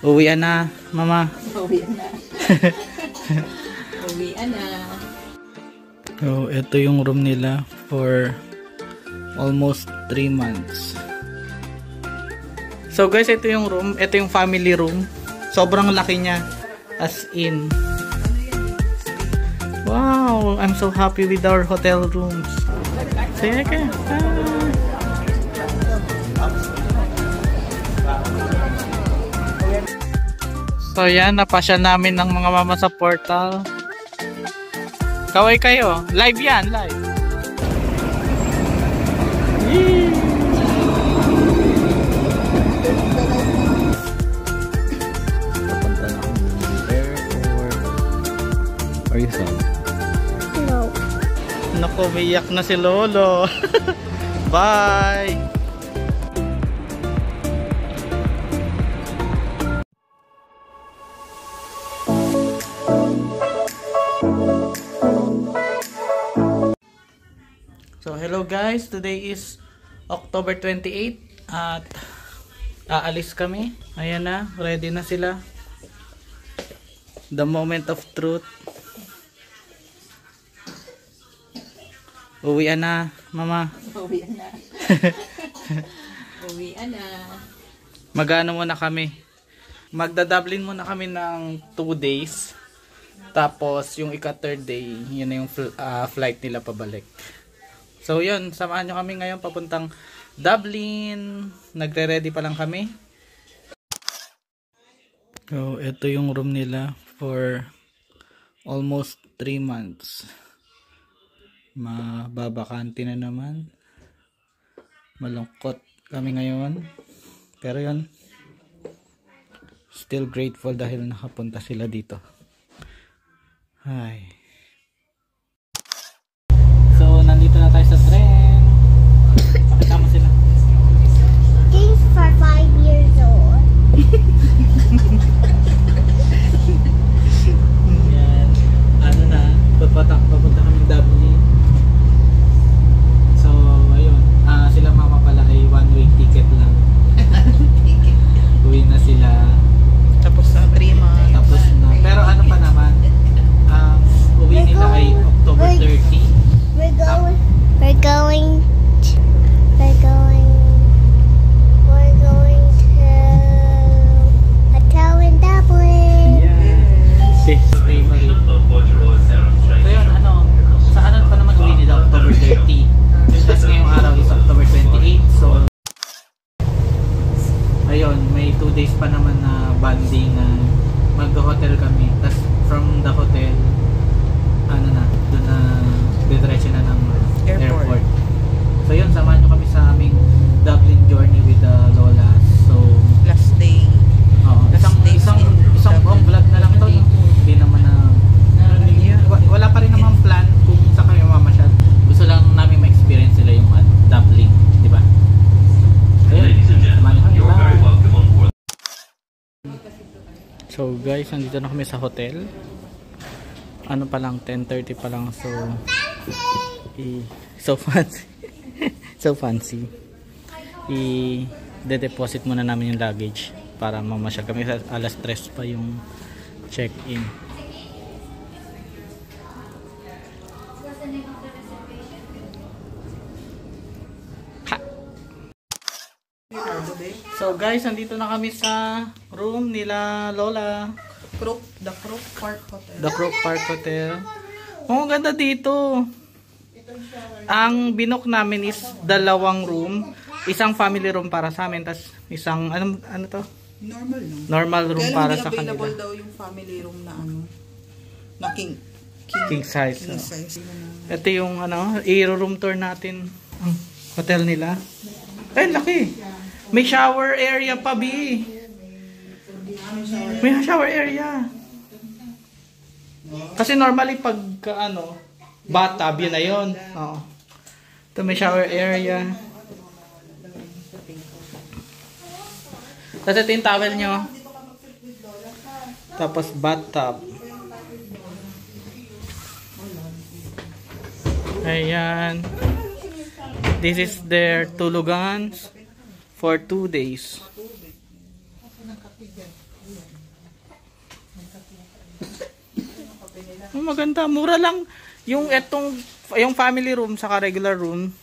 Uwian na, mama. Uwian na. Uwian na. So, ito yung room nila for almost 3 months. So guys, ito yung room. Ito yung family room. Sobrang laki niya. As in. Wow! I'm so happy with our hotel rooms. Sige ka. So yan, napasya namin ng mga mama sa portal. Kaway kayo. Live yan, live. Yee! Papunta na akong airport. Are you sorry? No. Naku, umiyak na si Lolo. Bye! So hello guys, today is October 28 at aalis kami. Ayan na, ready na sila. The moment of truth. Uwian na, mama. Uwian na. Uwian na. Mag-ano muna kami. Magda-Dublin muna kami ng 2 days. Tapos yung ika-3rd day, yun na yung flight nila pabalik. So yun, samahan nyo kami ngayon papuntang Dublin. Nagre-ready pa lang kami. So ito yung room nila for almost 3 months. Mababakante na naman. Malungkot kami ngayon. Pero yun, still grateful dahil nakapunta sila dito. Hi. So, nandito na tayo sa tren. Pakita mo sila. He's for 5 years old. Yan. Ano na, papunta kami Dublin. So, ayun. Sila mama pala ay 1-way ticket lang. Uwi na sila. Tapos na 3 months. Tapos na. Pero ano pa naman, uwi nila ay October 30. We're going to hotel in Dublin. Yes. So yun, sa kanan pa naman uwi nila October 30. Tapos ngayong araw is October 28. So ayun, may 2 days pa naman na bonding na mag-hotel kami. Tapos from the hotel, doon na diretso na ng airport. So yun, samahan nyo kami sa aming Dublin journey with the Lola. So Last day. isang buong vlog na lang to. Hindi naman na wala pa rin naman plan kung saan kami mamasyal. Gusto lang namin ma-experience sila yung Dublin, di ba? Ayun, samahan nyo kami. So guys, nandito na kami sa hotel. Ano pa lang, 10:30 pa lang. So fancy. So fancy. I-deposit muna namin yung luggage para mamasyal kami. Alas 3 pa yung check-in. So guys, nandito na kami sa room nila Lola. The Crook Park Hotel. The Crook Park Hotel. Oh, ganda dito. Ang binook namin is 2 room. Isang family room para sa amin. Tapos isang, ano to? Normal lang. Normal room Kaya para lang sa kanila. available daw yung family room na na King size. king size. Ito yung i-room tour natin. Ang hotel nila. Ay, laki. May shower area pa, B. May shower area. Kasi normally pagka bathtub, yun na yun. Oo. Ito may shower area. Tapos ito yung towel nyo. Tapos bathtub. Ayan. This is their tulugan for 2 days. Oh, maganda, mura lang. Yung family room saka regular room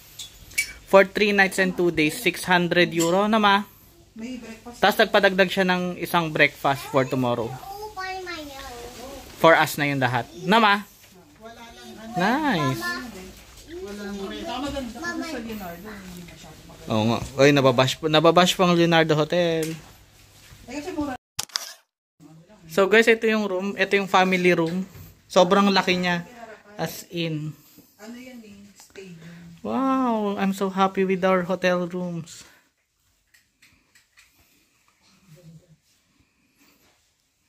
for 3 nights and 2 days, 600 euro na ma. May breakfast. Tapos nagpadagdag siya ng isang breakfast for tomorrow. Oh, by my nose. For us na yung lahat. Na ma? Nice. Maganda sa Leonardo. Oo nga. Oy, nababash pang Leonardo Hotel. Kasi mura. So guys, ito yung room. Ito yung family room. Sobrang laki niya. As in. Ano yan eh? Stadium. Wow, I'm so happy with our hotel rooms.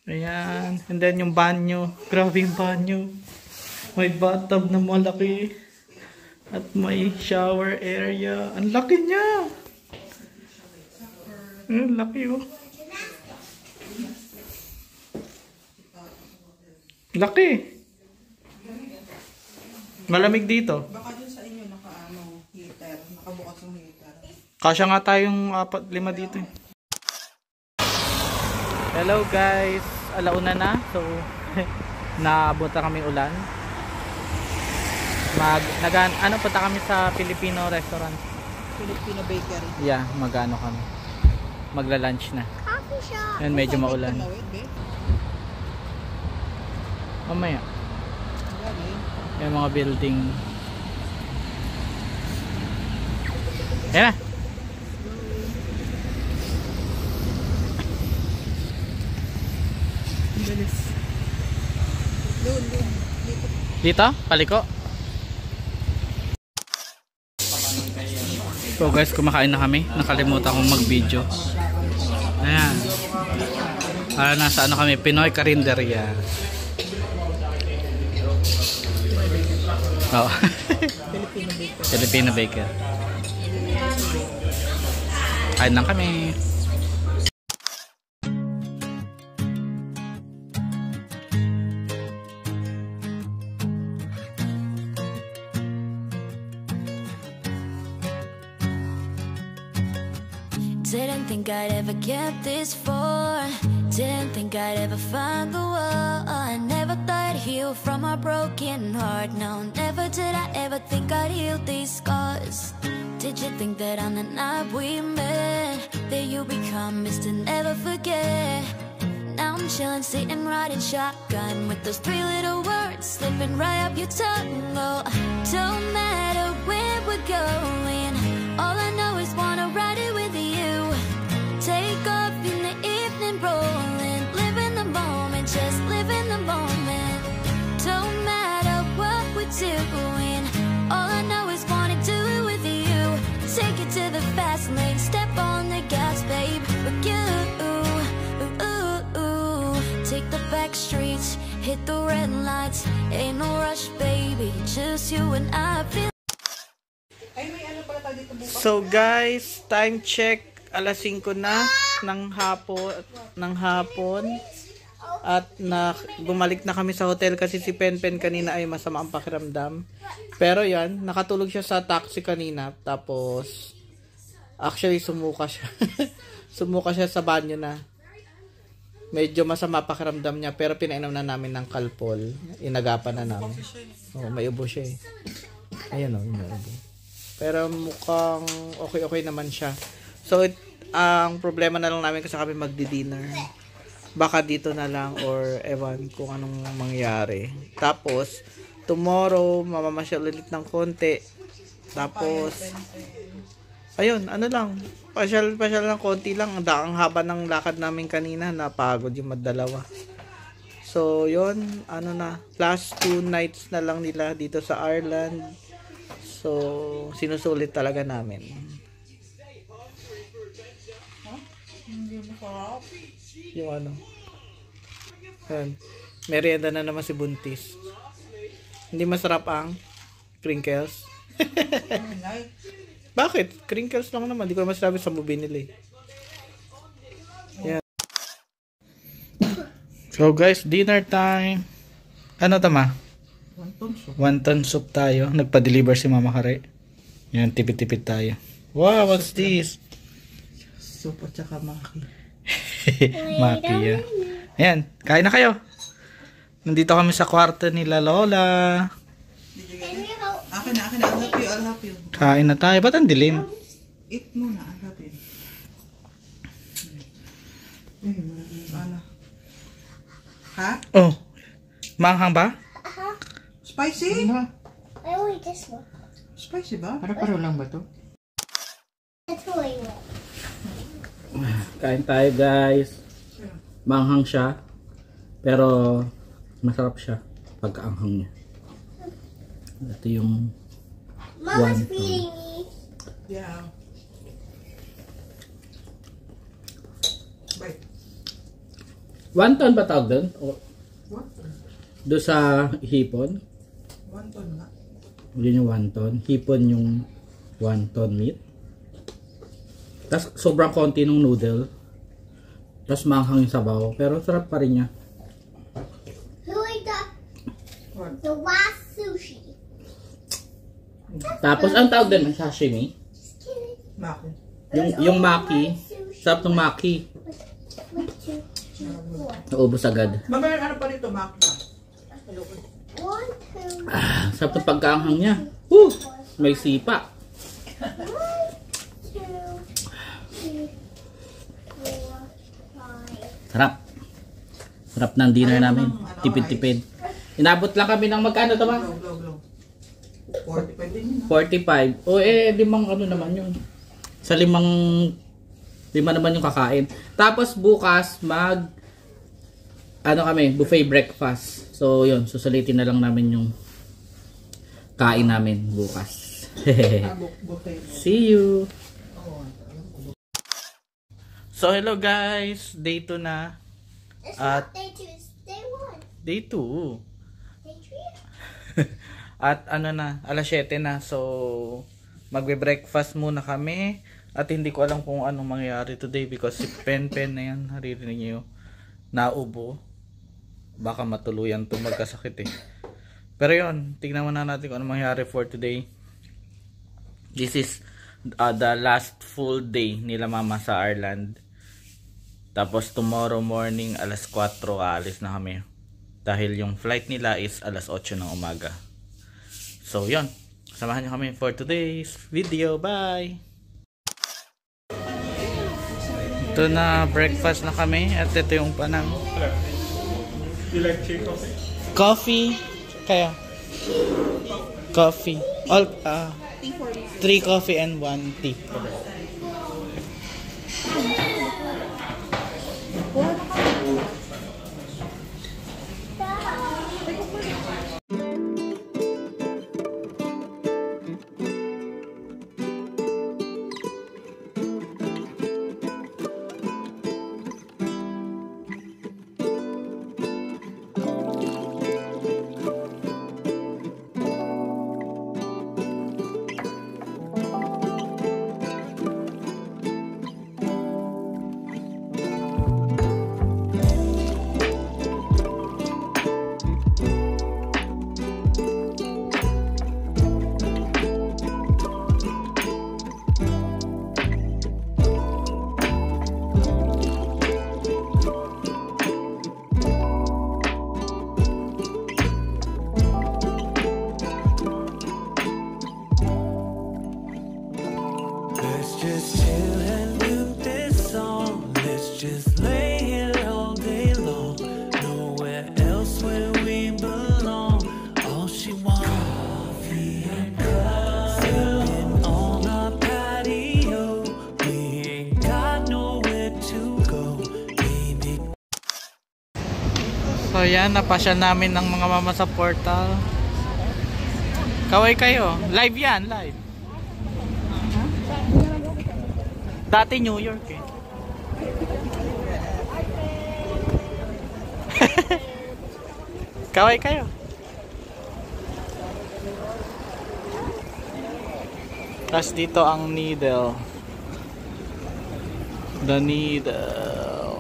Ayan. And then yung banyo. Grabe yung banyo. May bathtub na malaki. At may shower area. Ang laki niya. Ang laki oh. Laki. Malamig dito. Baka dun sa inyo heater. Nakabukas yung heater. Kasya nga tayong 4-5 dito eh. Hello guys. Alauna na. So, naabota kami ulan. Punta kami sa Filipino restaurant. Filipino bakery. Yeah, kami. Magla-lunch na. Coffee shop. Yan, medyo maulan. Tumawid, be. Mamaya. Yan eh. Yung mga building. Yan na. Bilis. Doon. Dito? Paliko? So guys, kumakain na kami. Nakalimutan kong mag-video. Ayan. Nasa kami? Pinoy Karinderya. Oh. Filipino baker. Kain lang kami. Didn't think I'd ever get this far. Didn't think I'd ever find the one. I never thought I'd heal from a broken heart. No, never did I ever think I'd heal these scars. Did you think that on the night we met, that you become Mr. Never Forget? Now I'm chilling, sitting, riding shotgun with those 3 little words slipping right up your tongue. Oh, don't matter where we're going, all I know is wanna ride it with you. Take off in the evening, rolling, live in the moment, just live in the moment. Don't matter what we're doing, all I know is wanna do it with you. Take it to the fast lane, step on the gas, babe, with you. Take the back streets, hit the red lights, ain't no rush, baby, just you and I feel. Ay, may ano pala tayo dito bukas. So guys, time check. Alas 5 na ng hapon. At bumalik na kami sa hotel kasi si Penpen kanina ay masama ang pakiramdam. Pero yan, nakatulog siya sa taxi kanina. Tapos, actually sumuka siya. Sumuka siya sa banyo na. Medyo masama pakiramdam niya pero pinainom na namin ng Calpol. Inagapan na namin. Oh, may ubo siya eh. Ayan o, may ubo. Pero mukhang okay naman siya. So, ang problema na lang namin kasi kami magdi-dinner. Baka dito na lang or ewan kung anong mangyari. Tapos, tomorrow, mamamasyal ulit ng konti. Tapos, ayun, ano lang. Pasyal ng konti lang. Ang haba ng lakad namin kanina. Napagod yung madalawa. So, yun. Ano na. Last 2 nights na lang nila dito sa Ireland. So, sinusulit talaga namin. Yung ano. Ayan. Merienda na naman si Buntis. Hindi masarap ang crinkles. Bakit? Crinkles lang naman. Di ko naman sabi sa mo binili. Ayan. So guys, dinner time. Ano tama? Wonton soup tayo. Nagpa-deliver si Mama Kare. Yan, tipid-tipid tayo. Wow, what's this? Soup at saka maki. Maki yun. Ayan, kain na kayo. Nandito kami sa kwarto nila Lola. Akin na. I'll help you. Kain na tayo. Ba't ang dilim? Eat muna. I'll help you. Ano? Ha? Oh, maanghang ba? Spicy? I only this one. Spicy ba? Paro-paro lang ba to? That's what I want. Kain tayo guys. Maanghang siya. Pero masarap siya pag anghang niya. Ito yung Mama's One. feeding me. Yeah. Bye. wonton ba tawag doon? O What? doon sa hipon? Wonton nga. Yun yung wonton. Hipon yung wonton meat. Tapos sobrang konti ng noodle. Tapos maanghang yung sabaw. Pero sarap pa rin niya. Who ate What? the last sushi? Tapos ang tawag doon sashimi. Just kidding. Maki. Yung maki. Sarap ng maki. 1, 2, 3, 4. Naubos agad. Mamaya ano pa rito, Maki? 1, 2, Sarap ng pagkaanghang niya. Woo! May sipa. 1, 2, 3, 4, 5. Sarap. Sarap ng dinner namin. Tipid-tipid. Inabot lang kami ng magkano to ba? Blow. 45 din yun. 45. O limang ano naman yun. Sa lima naman yung kakain. Tapos bukas buffet breakfast. So yun, susulitin na lang namin yung kain namin bukas. Buffet mo. See you. So hello guys, day 2 na. It's At- not day 2, it's day 1. Day 2. Day 3. At alas 7 na. So magbe-breakfast muna kami. At hindi ko alam kung anong mangyayari today because si Pen na yan, naririnig niyo, naubo. Baka matuluyan to magkasakit eh. Pero yun, tignan muna natin kung anong mangyayari for today. This is the last full day nila mama sa Ireland. Tapos tomorrow morning alas 4 aalis na kami. Dahil yung flight nila is alas 8 ng umaga. So yun, samahan nyo kami for today's video. Bye! Ito na, breakfast na kami at ito yung panang You like tea coffee? coffee. Kaya coffee. All 3 coffee and 1 tea. Let's just chill and do this song. Let's just lay here all day long. Nowhere else where we belong. All she wants, coffee and cups. Sitting on our patio. We ain't got nowhere to go. Baby. So yan, napasya namin ng mga mama sa portal. Kaway kayo. Live yan, live. Dati New York eh. Kaway kayo. Tapos dito ang needle. The needle.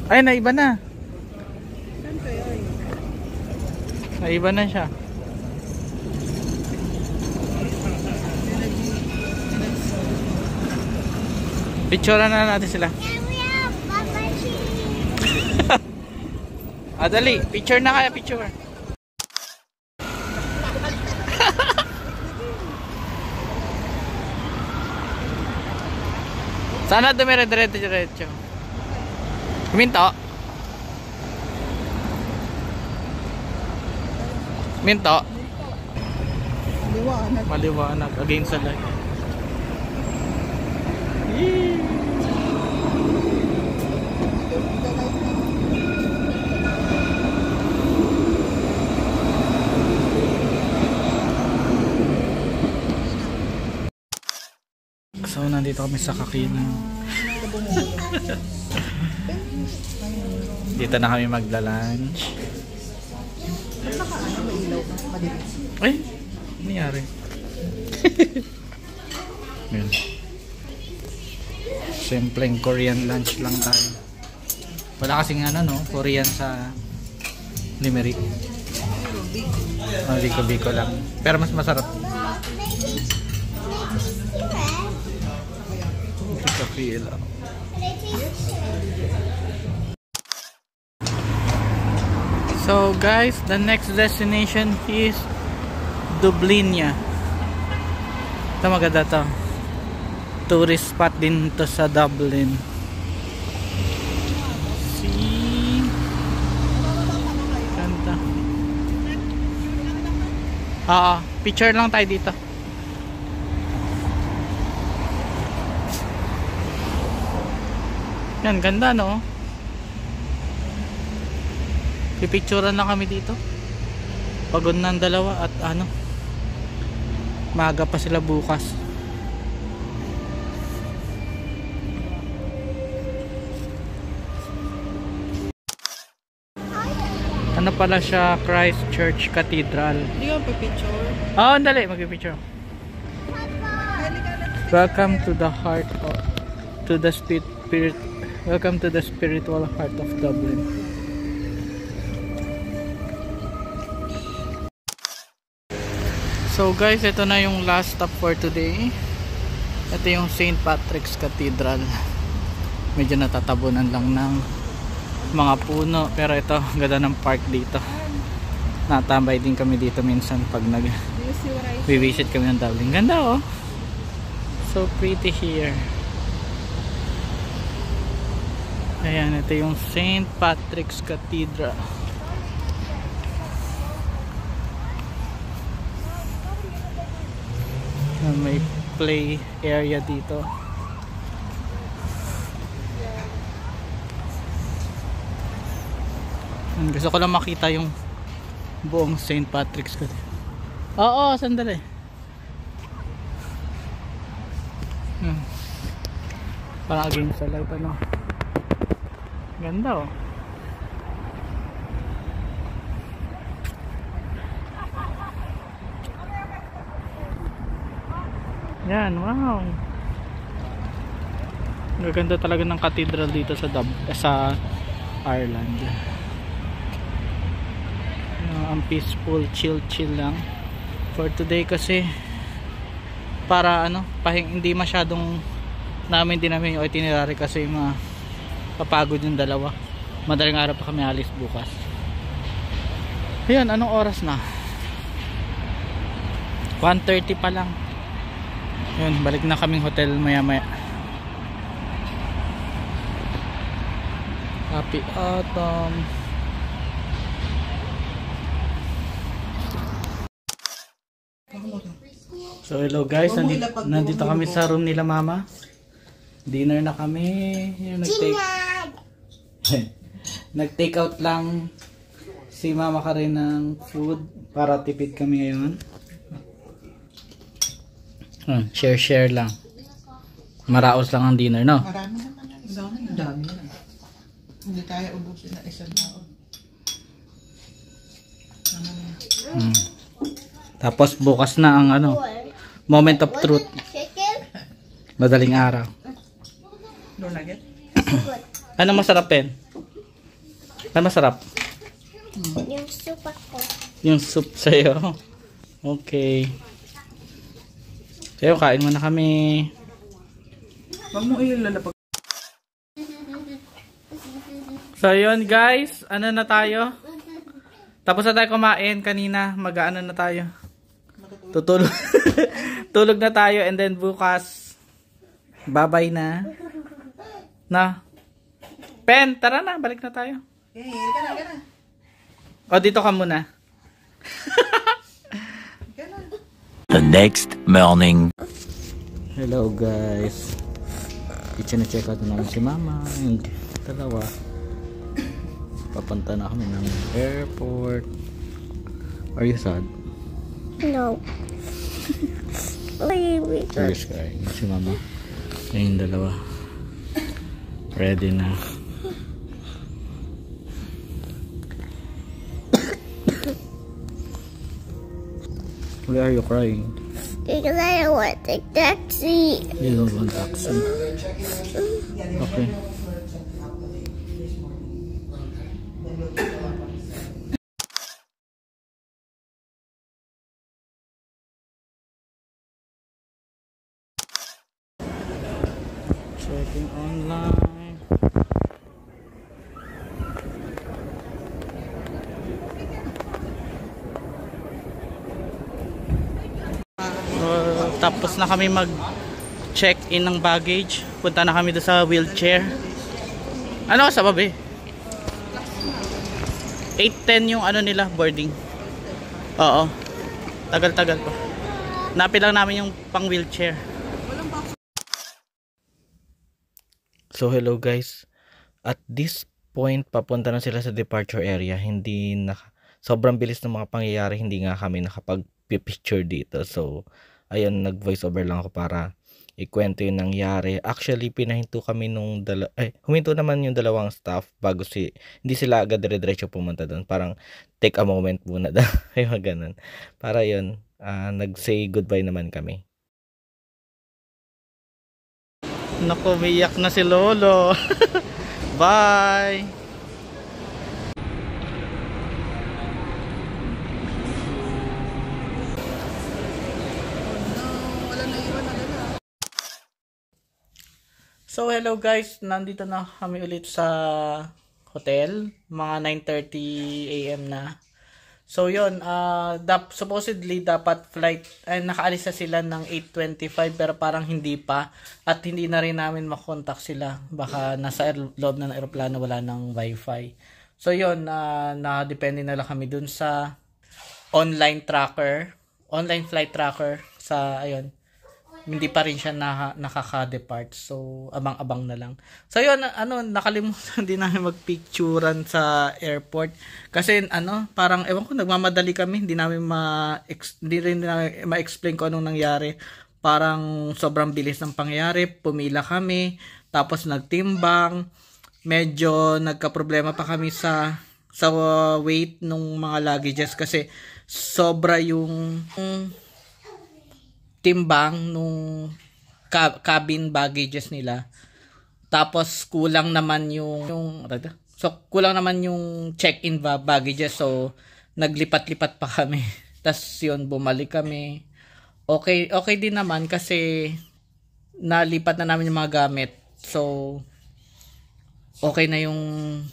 Ay, naiba na. Naiba na siya. Picturean na natin sila. And we have Papa Cheese. Dali. Picture na kaya, picture. Sana dumire-diretso. Minto. Minto. Liwanag. Maliwanag against the light. So nandito kami sa Kakinang. Dito na kami magla-lunch. Ay, nangyari. Yun. Simpleng Korean lunch lang tayo. Wala kasing ano no, Korean sa Limerick. Biko-biko lang. Pero mas masarap. Coffee lang. So guys, the next destination is Dublinia. Ito maganda to. Tourist spot din to sa Dublin. See? Ganda. Picture lang tayo dito. Yan, ganda no? Pipicturean lang kami dito. Pagod na ang dalawa at ano, maaga pa sila bukas. Ano pala siya? Christchurch Cathedral. Hindi ka pa-picture. Dali, mag-picture. Welcome to the heart of, to the spirit. Welcome to the spiritual heart of Dublin. So guys, ito na yung last stop for today. Ito yung St. Patrick's Cathedral. Medyo natatabunan lang ng mga puno, pero ito, ganda ng park dito. Natambay din kami dito minsan pag nag-visit kami ng Dublin. Ganda oh. So pretty here. Ayan, ito yung St. Patrick's Cathedral. May play area dito. Gusto ko lang makita yung buong St. Patrick's Cathedral. Oo, sandali. Parang against the light, ano. Ganda oh. Yan, wow. Gaganda talaga ng cathedral dito sa Ireland. Ang peaceful, chill lang for today kasi para ano, hindi masyadong namin yung itinerary kasi papagod yung dalawa. Madaling araw pa kami alis bukas. Ayan, anong oras na? 1:30 pa lang. Yun, balik na kaming hotel maya. Happy autumn. So hello guys, nandito kami sa room nila mama. Dinner na kami. Yung nag-take out lang si mama ka rin ng food para tipid kami ngayon. Share lang. Maraos lang ang dinner, no? Marami naman yan. Ang dami yan. Hindi kaya ubusin na isang taon. Tapos bukas na ang ano, moment of truth. Madaling araw. Don't like it? Ano masarap pen? Ano masarap? Yung soup ako. Yung soup sa'yo. Okay. Sa'yo, kain mo na kami. Huwag mo ilalapag. So yun guys, ano na tayo? Tapos na tayo kumain kanina, mag-ano na tayo? Tutulog. Tulog na tayo and then bukas bye-bye na. Na. Pen, tara na, balik na tayo. Okay, ka na. O dito ka muna. The next morning. Hello guys. I-check out na si mama and dalawa. Papunta na kami ng airport. Are you sad? No. Baby. Serious guys. Si mama. Yung dalawa. Ready na. Why are you crying? Because I don't want to take taxi. You don't want taxi. Okay. Checking online. Tapos na kami mag check-in ng baggage. Punta na kami doon sa wheelchair. Ano sa babi? 8:10 yung ano nila boarding. Oo. Tagal-tagal pa. Napilang namin yung pang wheelchair. So hello guys. At this point papunta na sila sa departure area. Hindi na sobrang bilis ng mga pangyayari, hindi nga kami nakapag-picture dito. So ayun, nag-voice over lang ako para ikwento yung nangyari. Actually, pinahinto kami nung huminto naman yung dalawang staff bago hindi sila agad dire-diretso pumunta doon. Parang take a moment muna daw. Ayun, ganun. Para yun, nag-say goodbye naman kami. Naku, umiyak na si Lolo. Bye! So hello guys, nandito na kami ulit sa hotel, mga 9:30 AM na. So yun, supposedly dapat flight, nakaalis na sila ng 8:25 pero parang hindi pa. At hindi na rin namin makontak sila. Baka nasa loob na ng aeroplano, wala ng wifi. So yun, nakadepende na lang kami dun sa online flight tracker sa, ayun. Hindi pa rin siya nakaka-depart. So, abang-abang na lang. So, yun, nakalimutan din namin magpicturan sa airport. Kasi, parang, ewan ko, nagmamadali kami. Hindi rin ma-explain ko anong nangyari. Parang, sobrang bilis ng pangyayari. Pumila kami. Tapos, nagtimbang. Medyo, nagka-problema pa kami sa weight ng mga luggages. Kasi, sobra yung timbang nung cabin baggages nila. Tapos kulang naman yung check-in baggages. So naglipat-lipat pa kami. Tapos yun, bumalik kami. Okay din naman kasi nalipat na namin yung mga gamit. So okay na yung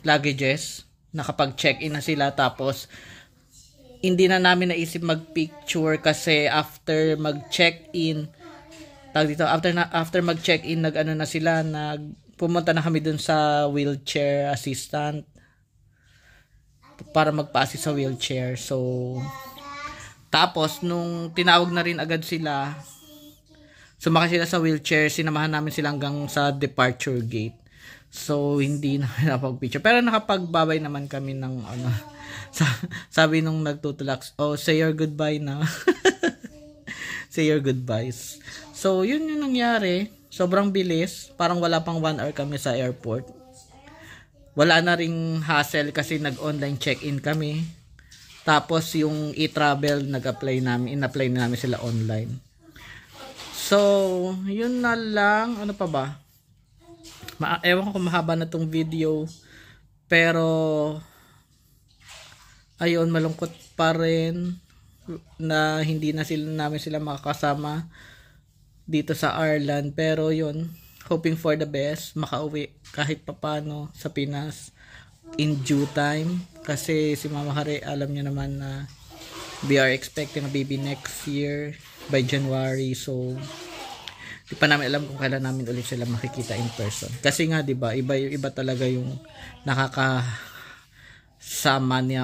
luggages. Nakapag-check-in na sila. Tapos hindi na namin naisip mag-picture kasi after mag-check-in, after mag-check-in, nag-ano na sila, pumunta na kami dun sa wheelchair assistant para magpa-assist sa wheelchair. So, tapos, nung tinawag na rin agad sila, sumakay sila sa wheelchair, sinamahan namin sila hanggang sa departure gate. So, hindi na napag-picture. Pero nakapagbabay naman kami ng sabi nung nagtutulak, say your goodbye na. Say your goodbyes. So, yun yung nangyari. Sobrang bilis. Parang wala pang 1 hour kami sa airport. Wala na ring hassle kasi nag-online check-in kami. Tapos, yung e-travel, in-apply namin sila online. So, yun na lang. Ano pa ba? Ewan ko kung mahaba na tong video. Pero, ayun, malungkot pa rin na hindi na namin sila makakasama dito sa Ireland. Pero yun, hoping for the best, makauwi kahit papano sa Pinas in due time. Kasi si Mama Hare, alam niyo naman na we are expecting a baby next year by January. So, di pa namin alam kung kailan namin ulit sila makikita in person. Kasi nga, di ba, iba talaga yung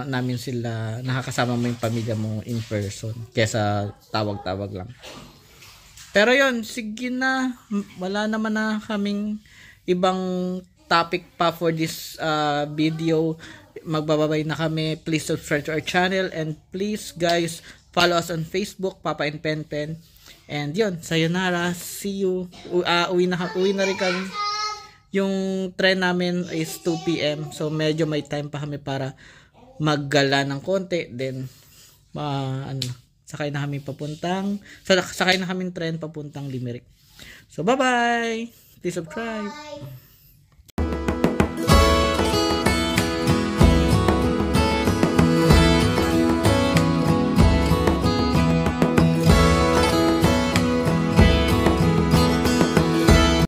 namin sila, nakakasama mo yung pamilya mo in person kesa tawag-tawag lang. Pero yon, sige na, wala naman na kaming ibang topic pa for this video. Magbababay na kami. Please subscribe to our channel and please guys follow us on Facebook, Papa and Pen. And yun, sayonara, see you. Uwi na rin kami. Yung train namin is 2 PM, so medyo may time pa kami para maggala ng konti. Then sakay na kami train papuntang Limerick. So bye bye, please subscribe. Bye.